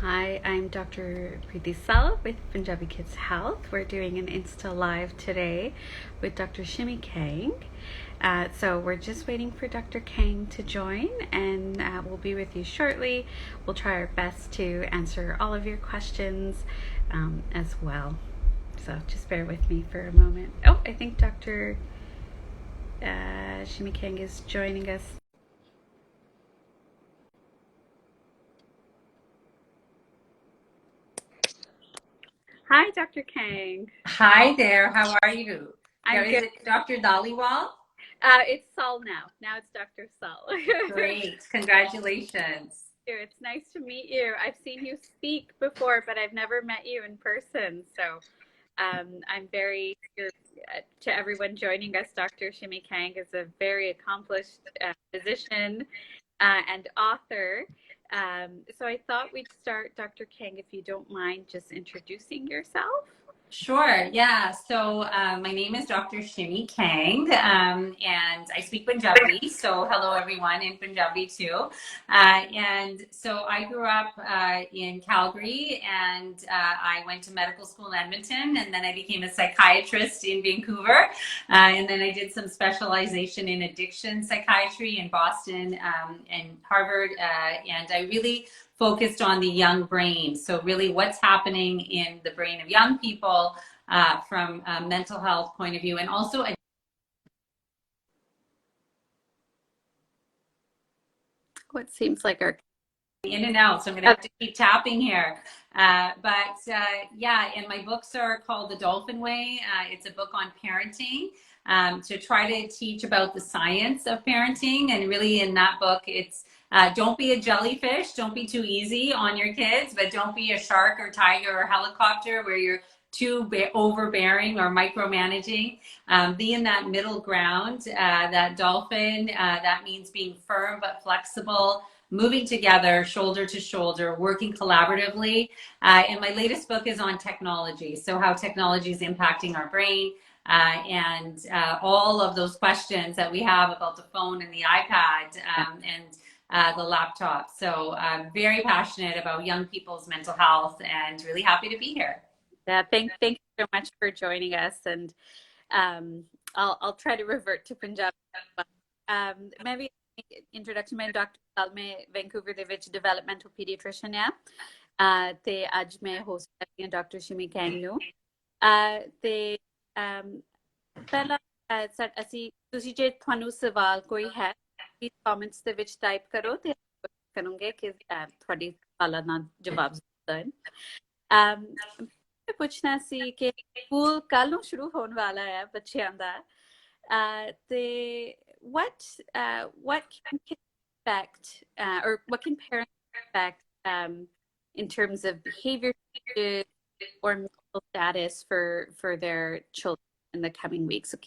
Hi, I'm Dr. Preeti Salh with Punjabi Kids Health. We're doing an Insta Live today with Dr. Shimi Kang. So we're just waiting for Dr. Kang to join, and we'll be with you shortly. We'll try our best to answer all of your questions as well. So just bear with me for a moment. Oh, I think Dr. Shimi Kang is joining us. Hi, Dr. Kang. Hi there, how are you? I'm Is good. it Dr. Dhaliwal? It's Salh now. Now it's Dr. Salh. Great, congratulations. It's nice to meet you. I've seen you speak before, but I've never met you in person. So I'm very to everyone joining us. Dr. Shimi Kang is a very accomplished physician and author. So I thought we'd start, Dr. Kang, if you don't mind, just introducing yourself. Sure, yeah. So my name is Dr. Shimi Kang, and I speak Punjabi. So hello everyone in Punjabi too. And so I grew up in Calgary, and I went to medical school in Edmonton, and then I became a psychiatrist in Vancouver, and then I did some specialization in addiction psychiatry in Boston and Harvard, and I really focused on the young brain. So really what's happening in the brain of young people from a mental health point of view, and also What seems like our in and out. So I'm going to have to keep tapping here. Yeah, and my books are called The Dolphin Way. It's a book on parenting to try to teach about the science of parenting. And really in that book, it's don't be a jellyfish, don't be too easy on your kids, but don't be a shark or tiger or helicopter where you're too overbearing or micromanaging. Be in that middle ground, that dolphin. That means being firm but flexible, moving together, shoulder to shoulder, working collaboratively. And my latest book is on technology. So how technology is impacting our brain, and all of those questions that we have about the phone and the iPad, and the laptop. So I'm very passionate about young people's mental health and really happy to be here. Yeah, thank you so much for joining us, and um, I'll try to revert to Punjab. ਮੈਂ ਵੀ introduction ਮੈਂ doctor ਸਾਲ ਮੈਂ Vancouver ਦੇ ਵਿੱਚ developmental ਪੀਡੀਆਟ੍ਰਿਸ਼ਨ ਆ ਤੇ ਅੱਜ ਮੈਂ ਹੋਸਟ ਕਰ ਰਹੀ ਹਾਂ ਡਾਕਟਰ ਸ਼ਿਮੀ ਕੈਂਗ ਨੂੰ ਤੇ ਪਹਿਲਾਂ ਅਸੀਂ ਤੁਸੀਂ ਜੇ ਤੁਹਾਨੂੰ ਸਵਾਲ ਕੋਈ ਹੈ ਪਲੀਜ਼ ਕਮੈਂਟਸ ਦੇ ਵਿੱਚ ਟਾਈਪ ਕਰੋ ਤੇ ਕਰੂੰਗੇ ਕਿ ਤੁਹਾਡੀ ਸਵਾਲਾਂ ਦਾ ਜਵਾਬ ਦੇਣ ਪੁੱਛਣਾ ਸੀ ਕਿ ਸਕੂਲ ਕੱਲ ਨੂੰ ਸ਼ੁਰੂ ਹੋਣ ਵਾਲਾ ਹੈ ਬੱਚਿਆਂ ਦਾ ਤੇ what can kids expect or what can parents expect in terms of behavior changes or mental status for their children in the coming weeks? So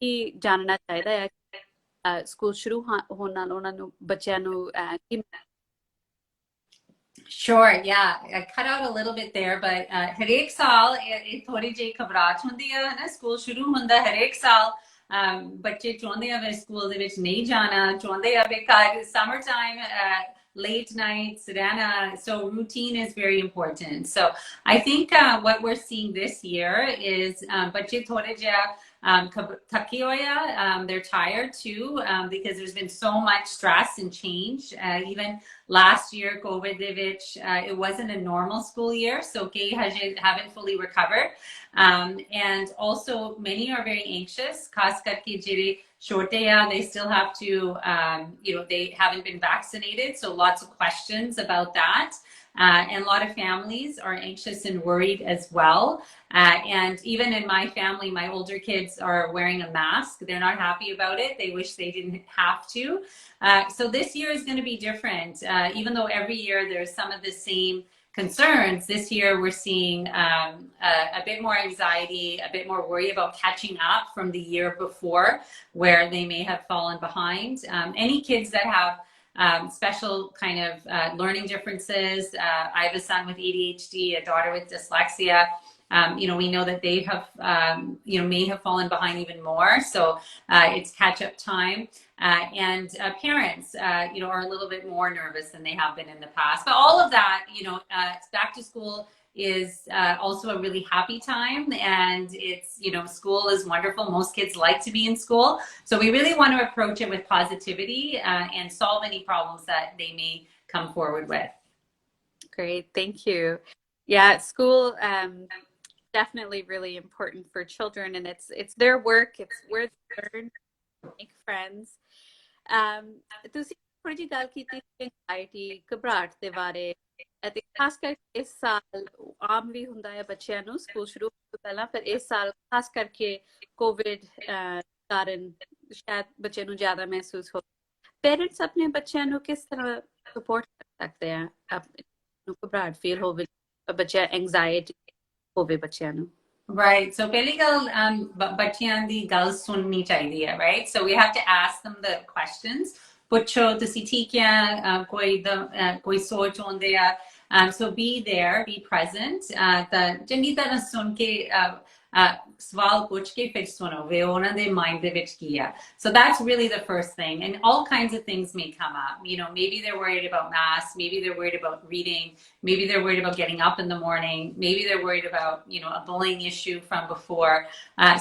ਕੀ ਜਾਣਨਾ ਚਾਹੀਦਾ ਹੈ ਸਕੂਲ ਸ਼ੁਰੂ ਹੋਣ ਨਾਲ ਉਹਨਾਂ ਨੂੰ ਬੱਚਿਆਂ ਨੂੰ ਕੀ Sure, yeah. I cut out a little bit there, but ਹਰੇਕ ਸਾਲ ਇਹ ਥੋੜੀ ਜਿਹੀ ਘਬਰਾਹਟ ਹੁੰਦੀ ਹੈ ਨਾ ਸਕੂਲ ਸ਼ੁਰੂ ਹੁੰਦਾ ਹਰੇਕ ਸਾਲ ਬੱਚੇ ਚਾਹੁੰਦੇ ਆ ਵੀ ਸਕੂਲ ਦੇ ਵਿੱਚ ਨਹੀਂ ਜਾਣਾ ਚਾਹੁੰਦੇ ਆ ਵੀ ਘਰ summer time late nights so routine is very important. So I think what we're seeing this year is ਬੱਚੇ ਥੋੜੇ ਜਿਹਾ ਥੱਕੇ ਹੋਏ ਆ they're tired too because there's been so much stress and change even last year COVID ਦੇ ਵਿੱਚ it wasn't a normal school year so kay haven't fully recovered and also many are very anxious ਖਾਸ ਕਰਕੇ ਜਿਹੜੇ ਛੋਟੇ ਆ they still have to they haven't been vaccinated so lots of questions about that and a lot of families are anxious and worried as well. And even in my family, my older kids are wearing a mask. They're not happy about it. They wish they didn't have to. So this year is going to be different. Even though every year there's some of the same concerns, this year we're seeing a bit more anxiety, a bit more worry about catching up from the year before where they may have fallen behind. Any kids that have special kind of learning differences. I have a son with ADHD, a daughter with dyslexia. we know that they have, may have fallen behind even more. So it's catch up time. And parents, are a little bit more nervous than they have been in the past. But all of that, back to school is also a really happy time, and it's, school is wonderful. Most kids like to be in school. So we really want to approach it with positivity and solve any problems that they may come forward with. Great, thank you. Yeah, school definitely really important for children, and it's their work, it's where they learn, make friends. ਤੁਸੀਂ ਥੋੜੀ ਜਿਹੀ ਗੱਲ ਕੀਤੀ anxiety ਘਬਰਾਹਟ ਦੇ ਬਾਰੇ ਅਤੇ ਖਾਸ ਕਰਕੇ ਇਸ ਸਾਲ ਆਮ ਵੀ ਹੁੰਦਾ ਹੈ ਬੱਚਿਆਂ ਨੂੰ ਸਕੂਲ ਸ਼ੁਰੂ ਹੋਣ ਤੋਂ ਪਹਿਲਾਂ ਪਰ ਇਸ ਸਾਲ ਖਾਸ ਕਰਕੇ ਕੋਵਿਡ ਕਾਰਨ ਸ਼ਾਇਦ ਬੱਚੇ ਨੂੰ ਜ਼ਿਆਦਾ ਮਹਿਸੂਸ ਹੋ ਪੇਰੈਂਟਸ ਆਪਣੇ ਬੱਚਿਆਂ ਨੂੰ ਕਿਸ ਤਰ੍ਹਾਂ ਸਪੋਰਟ ਕਰ ਸਕਦੇ ਆ ਨੂੰ ਘਬਰਾਹਟ ਫੀਲ ਹੋਵੇ ਬੱਚਿਆਂ ਐਂਜ਼ਾਇਟੀ ਹੋਵੇ ਬੱਚਿਆਂ ਨੂੰ Right. So ਪਹਿਲੀ ਗੱਲ ਬੱਚਿਆਂ ਦੀ ਗੱਲ ਸੁਣਨੀ ਚਾਹੀਦੀ ਹੈ, right? So we have to ask them the questions. ਪੁੱਛੋ ਤੁਸੀਂ ਠੀਕ ਹੈ ਕੋਈ ਸੋਚ ਹੁੰਦੇ ਆ so be there, be present. ਤਾਂ ਚੰਗੀ ਤਰ੍ਹਾਂ ਸੁਣ ਕੇ ਸਵਾਲ ਪੁੱਛ ਕੇ ਫਿਰ ਸੁਣੋ ਵੇ ਉਹਨਾਂ ਦੇ mind ਦੇ ਵਿੱਚ ਕੀ ਆ. So that's really the first thing. And all kinds of things may come up. Maybe they're worried about masks. Maybe they're worried about reading. Maybe they're worried about getting up in the morning. Maybe they're worried about, a bullying issue from before.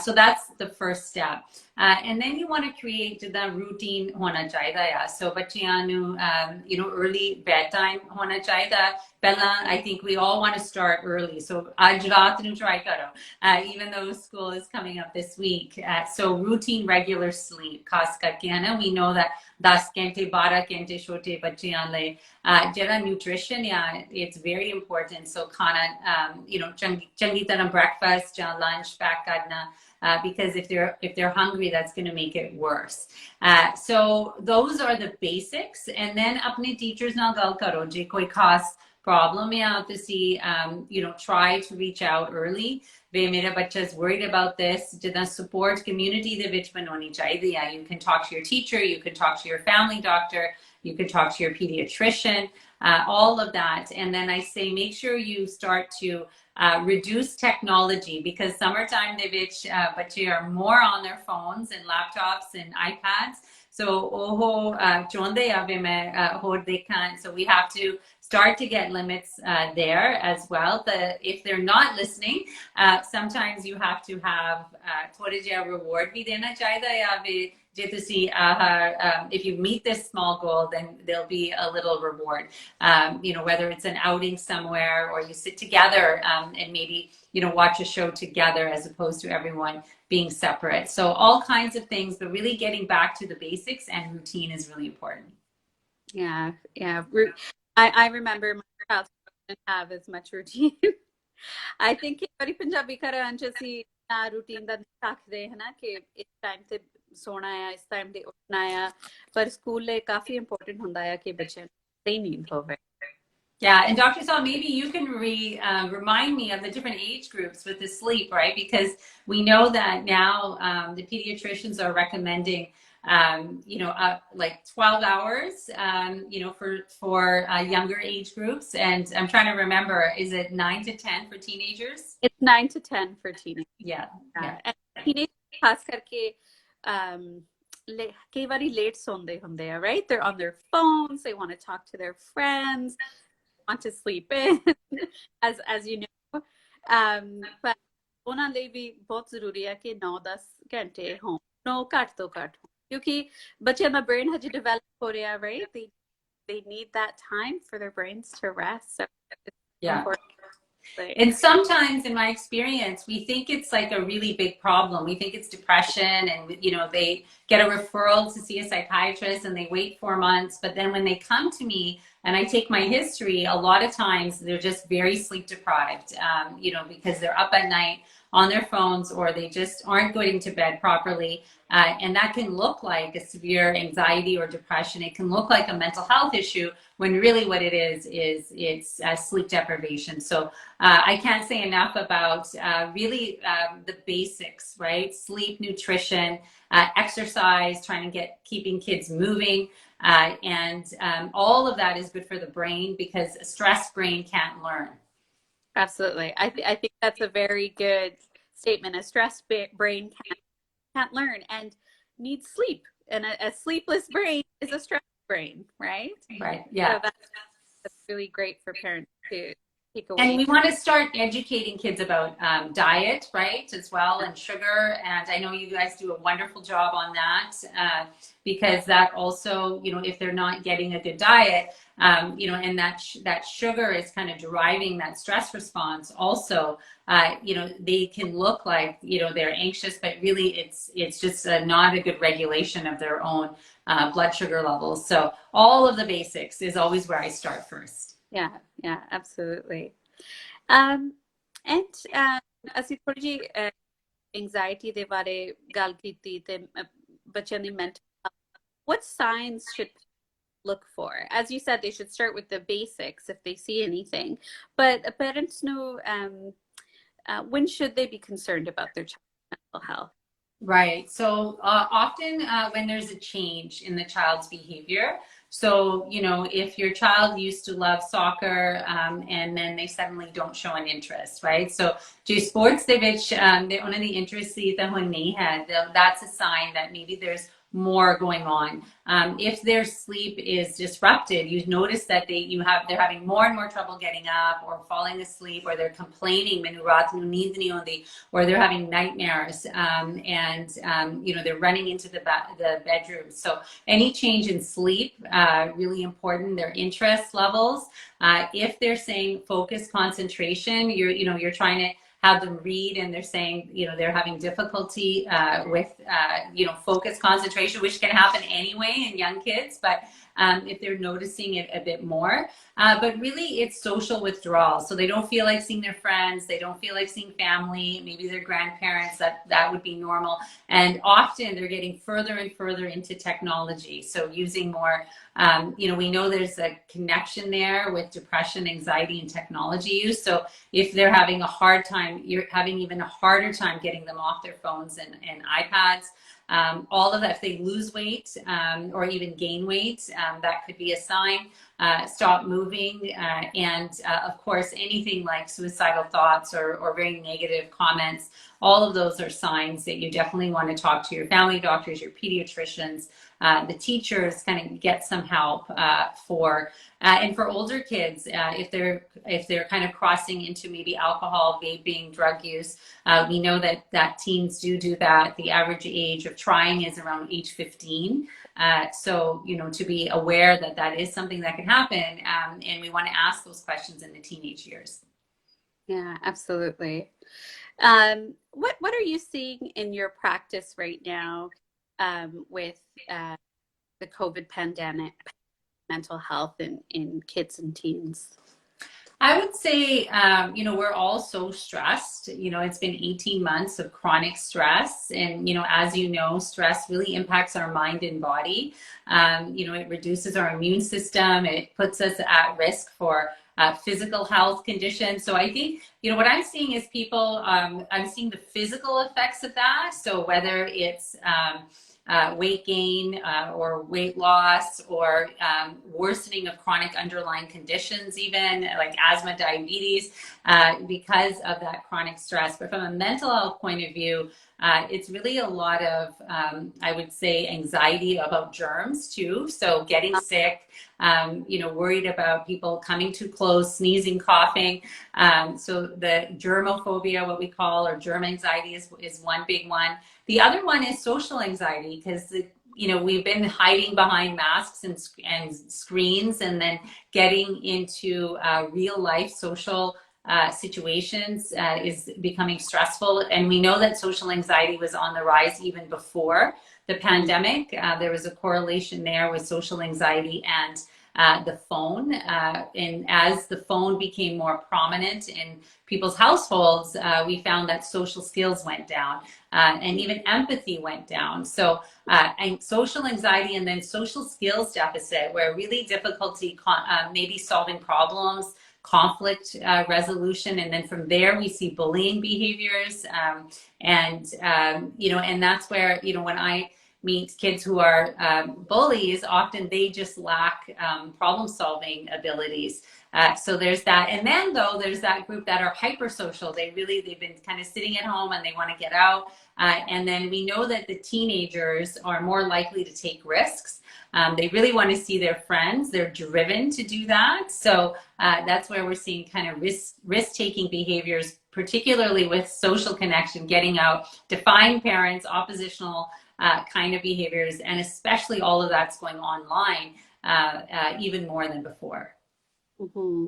So that's the first step. And then you want to create the routine hona chahida hai. So ਬੱਚਿਆਂ ਨੂੰ early bedtime hona chahida. I think we all want to start early. So aaj raat nu try karo, even though school is coming up this week. So routine regular sleep. Khas karke we know that 10 ਘੰਟੇ 12 ਘੰਟੇ ਛੋਟੇ ਬੱਚਿਆਂ ਲਈ ਜਿਹੜਾ nutrition it's very important. So khana ਚੰਗੀ ਤਰ੍ਹਾਂ breakfast ਜਾਂ lunch pack ਕਰਨਾ. Because if they're hungry, that's going to make it worse. So those are the basics. And then apne teachers ਨਾਲ ਗੱਲ ਕਰੋ ਜੇ ਕੋਈ ਖਾਸ problem ਤੁਸੀਂ try to reach out early. ਵੇ ਮੇਰਾ ਬੱਚਾ is worried about this. ਜਿੱਦਾਂ support community ਦੇ ਵਿੱਚ ਬਣਾਉਣੀ ਚਾਹੀਦੀ ਹੈ. You can talk to your teacher, you can talk to your family doctor, you can talk to your pediatrician, all of that. And then I say make sure you start to reduce technology, because summertime they but you are more on their phones and laptops and iPads. So so we have to start to get limits there as well. If they're not listening, sometimes you have to have thoda jiha reward bhi dena chahida ya if you meet this small goal, then there'll be a little reward. Whether it's an outing somewhere or you sit together and maybe watch a show together as opposed to everyone being separate. So all kinds of things, but really getting back to the basics and routine is really important. Yeah. I remember my child didn't have as much routine. I think bari Punjabi ਘਰਾਂ ਚ ਅਸੀਂ routine ਦਾ ਰੱਖਦੇ ਹਾਂ ਨਾ ਕਿ ਇਸ time ਤੇ ਸੋਣਾ ਆ ਇਸ ਟਾਈਮ ਤੇ ਉੱਠਣਾ ਆ ਪਰ ਸਕੂਲ ਲਈ ਕਾਫੀ ਇੰਪੋਰਟੈਂਟ ਹੁੰਦਾ ਆ ਕਿ ਬੱਚਿਆਂ ਨੂੰ ਸਹੀ ਨੀਂਦ ਹੋਵੇ. Yeah, and Dr. Salh, maybe you can remind me of the different age groups with the sleep, right? Because we know that now the pediatricians are recommending, like 12 hours, for younger age groups. And I'm trying to remember, is it 9 to 10 for teenagers? It's 9 to 10 for teenagers. Yeah. And teenagers, खास करके, कई बारी late Sonde ਹੁੰਦੇ ਆ, right? They're on their phones. They want to talk to their friends. Want to sleep in, as you know. But ਉਹਨਾਂ ਲਈ ਵੀ ਬਹੁਤ ਜ਼ਰੂਰੀ ਹੈ ਕਿ 9-10 ਘੰਟੇ ਹੋਣ 9 ਘੱਟ ਤੋਂ ਘੱਟ ਹੋਣ ਕਿਉਂਕਿ ਬੱਚਿਆਂ ਦਾ brain ਹਜੇ develop ਹੋ ਰਿਹਾ, right? They need that time for their brains to rest. So it's important. And sometimes in my experience, we think it's like a really big problem. We think it's depression and, they get a referral to see a psychiatrist and they wait 4 months. But then when they come to me and I take my history, a lot of times they're just very sleep deprived, because they're up at night on their phones or they just aren't going to bed properly. And that can look like a severe anxiety or depression. It can look like a mental health issue when really what it is it's sleep deprivation. So I can't say enough about really the basics, right? Sleep, nutrition, exercise, trying to keeping kids moving. And all of that is good for the brain because a stressed brain can't learn. Absolutely. I think that's a very good statement. A stressed brain can't learn and needs sleep. And a sleepless brain is a stressed brain, right? Right. So Yeah. that's really great for parents to take And away. we want to start educating kids about diet, right, as well, and sugar. And I know you guys do a wonderful job on that, because that also, if they're not getting a good diet, and that sugar is kind of driving that stress response. Also, they can look like they're anxious, but really it's just not a good regulation of their own blood sugar levels. So all of the basics is always where I start first. Yeah, yeah, absolutely. Um, and ਅਸੀਂ ਥੋੜੀ ਜੀ anxiety ਦੇ ਬਾਰੇ ਗੱਲ ਕੀਤੀ ਤੇ ਬੱਚਿਆਂ ਦੀ mental health. What signs should look for? As you said, they should start with the basics if they see anything. But parents know when should they be concerned about their child's mental health? Right. So often when there's a change in the child's behavior, so, if your child used to love soccer and then they suddenly don't show an interest, right? So, ਜੇ sports ਦੇ ਵਿੱਚ ਉਹਨਾਂ ਦੀ interest ਸੀ ਤਾਂ ਹੁਣ ਨਹੀਂ ਹੈ, that's a sign that maybe there's more going on. If their sleep is disrupted, you notice that they're having more and more trouble getting up or falling asleep, or they're complaining, or they're having nightmares, and they're running into the bedroom. So any change in sleep, really important. Their interest levels. If they're saying focus, concentration, you're trying to have them read and they're saying, they're having difficulty with, focus, concentration, which can happen anyway in young kids, but if they're noticing it a bit more. But really it's social withdrawal. So they don't feel like seeing their friends. They don't feel like seeing family, maybe their grandparents, that would be normal. And often they're getting further and further into technology. So using more, we know there's a connection there with depression, anxiety, and technology use. So if they're having a hard time, you're having even a harder time getting them off their phones and iPads. All of that, if they lose weight or even gain weight, that could be a sign. Stop moving, and of course, anything like suicidal thoughts or very negative comments, all of those are signs that you definitely want to talk to your family doctors, your pediatricians, the teachers, kind of get some help for. And for older kids, if they're kind of crossing into maybe alcohol, vaping, drug use, we know that teens do that. The average age of trying is around age 15. So, to be aware that is something that can happen, and we want to ask those questions in the teenage years. Yeah, absolutely. What are you seeing in your practice right now with the COVID pandemic, mental health in kids and teens? I would say, we're all so stressed. It's been 18 months of chronic stress. And, as stress really impacts our mind and body. It reduces our immune system. It puts us at risk for physical health conditions. So I think, what I'm seeing is people, I'm seeing the physical effects of that. So whether it's weight gain or weight loss, or worsening of chronic underlying conditions, even like asthma, diabetes, because of that chronic stress. But from a mental health point of view, it's really a lot of, I would say, anxiety about germs too. So getting sick, worried about people coming too close, sneezing, coughing. So the germophobia, what we call, or germ anxiety is one big one. The other one is social anxiety, because we've been hiding behind masks and screens, and then getting into real life social situations is becoming stressful. And we know that social anxiety was on the rise even before the pandemic. There was a correlation there with social anxiety and the phone. And as the phone became more prominent in people's households, we found that social skills went down, and even empathy went down. So and social anxiety, and then social skills deficit, where really difficulty maybe solving problems, conflict resolution, and then from there we see bullying behaviors, and that's where when I meet kids who are bullies, often they just lack problem solving abilities. So there's that. And then though, there's that group that are hypersocial. They've been kind of sitting at home and they want to get out. And then we know that the teenagers are more likely to take risks. They really want to see their friends. They're driven to do that. So that's where we're seeing kind of risk-taking behaviors, particularly with social connection, getting out, defying parents, oppositional kind of behaviors, and especially all of that's going online even more than before. Mm-hmm.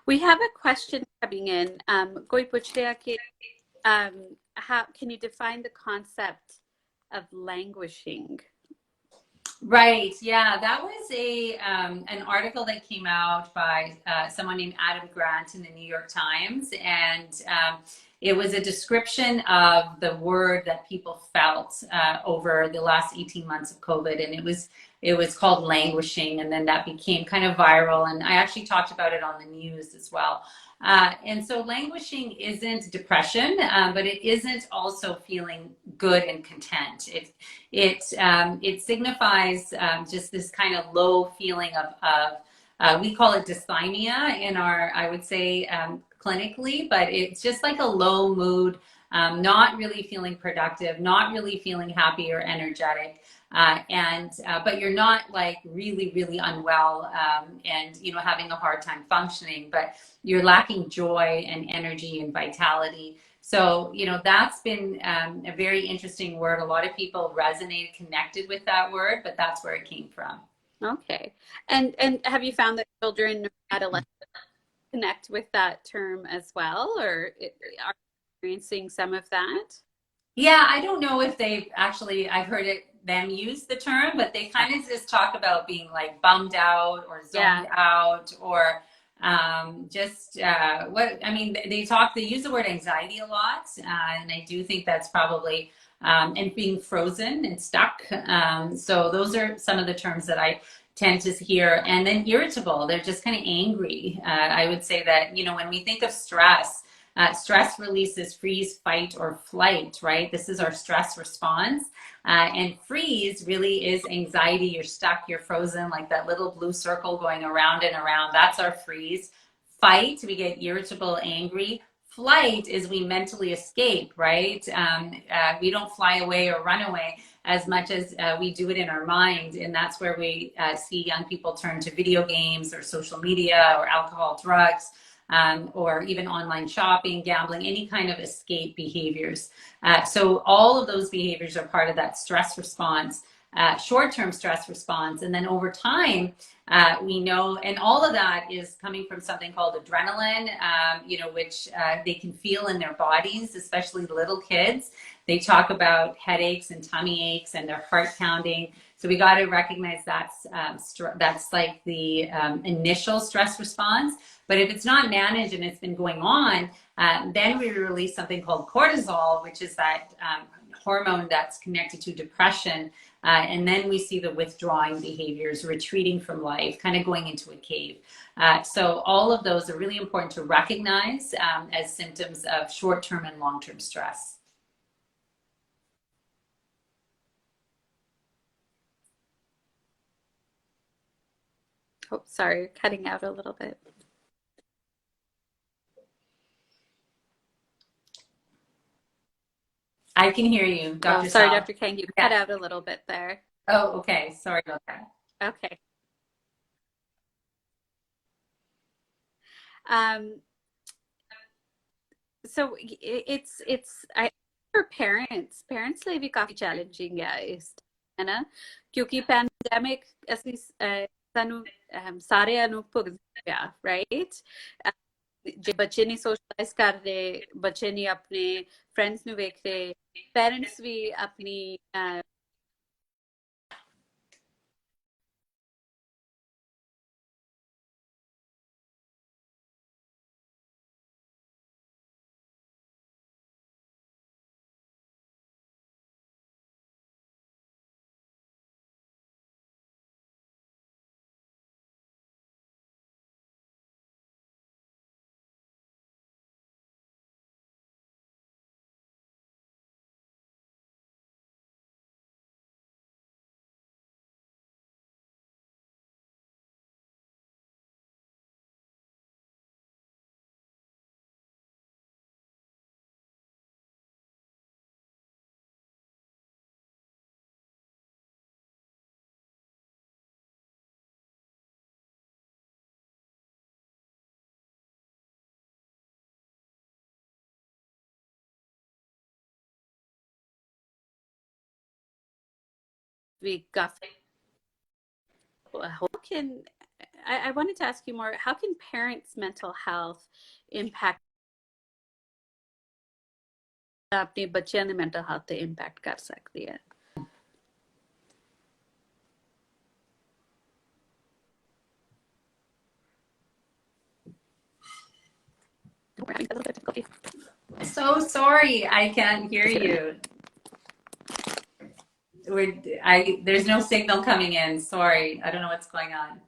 We have a question coming in. Koi puch raha कि how can you define the concept of languishing? Right. Yeah, that was a an article that came out by someone named Adam Grant in the New York Times, and it was a description of the word that people felt over the last 18 months of COVID, and it was called languishing, and then that became kind of viral, and I actually talked about it on the news as well. And so languishing isn't depression, but it isn't also feeling good and content. It signifies just this kind of low feeling of we call it dysthymia in our, I would say, clinically, but it's just like a low mood, not really feeling productive, not really feeling happy or energetic. But you're not like really unwell and having a hard time functioning, but you're lacking joy and energy and vitality. So that's been a very interesting word. A lot of people resonated, connected with that word, but that's where it came from. Okay. And have you found that children or adolescents connect with that term as well, or are you experiencing some of that? Yeah, I don't know if they've actually, I've heard them use the term, but they kind of just talk about being like bummed out or zoned out or they use the word anxiety a lot. And I do think that's probably, and being frozen and stuck. So those are some of the terms that I tend to hear. And then irritable, they're just kind of angry. I would say that, when we think of stress, stress releases freeze, fight, or flight, right? This is our stress response. And freeze really is anxiety. You're stuck, you're frozen, like that little blue circle going around and around. That's our freeze. Fight, we get irritable, angry. Flight is we mentally escape, right? We don't fly away or run away as much as we do it in our mind. And that's where we see young people turn to video games or social media or alcohol, drugs. Or even online shopping, gambling, any kind of escape behaviors. So all of those behaviors are part of that stress response, short-term stress response. And then over time, we know, and all of that is coming from something called adrenaline, which they can feel in their bodies, especially little kids. They talk about headaches and tummy aches and their heart pounding. So we got to recognize that's like the initial stress response. But if it's not managed and it's been going on, then we release something called cortisol, which is that hormone that's connected to depression. And then we see the withdrawing behaviors, retreating from life, kind of going into a cave. So all of those are really important to recognize as symptoms of short-term and long-term stress. Oh, sorry, cutting out a little bit. I can hear you, Dr. Sorry, Salh. Dr. Kang, you cut out a little bit there. Oh, okay. Sorry about that. Okay. Um, so it's I for parents ਲਈ ਵੀ ਕਾਫੀ challenging ਹੈ ਇਸ ਹੈ ਨਾ ਕਿਉਂਕਿ pandemic ਅਸੀਂ ਸਾਨੂੰ ਸਾਰਿਆਂ ਨੂੰ ਭੁਗਤਣਾ ਪਿਆ ਰਾਈਟ ਜੇ ਬੱਚੇ ਨਹੀਂ ਸੋਸ਼ਲਾਈਜ਼ ਕਰ ਰਹੇ ਬੱਚੇ ਨਹੀਂ ਆਪਣੇ ਫਰੈਂਡਸ ਨੂੰ ਵੇਖ ਰਹੇ ਪੈਰੈਂਟਸ ਵੀ ਆਪਣੀ we got how can I wanted to ask you more, how can parents' mental health impact अपने बच्चों ਦੀ mental health ਤੇ impact ਕਰ ਸਕਦੀ ਹੈ? We're having a little bit of difficulty. So sorry, I can't hear you. There's no signal coming in. Sorry, I don't know what's going on.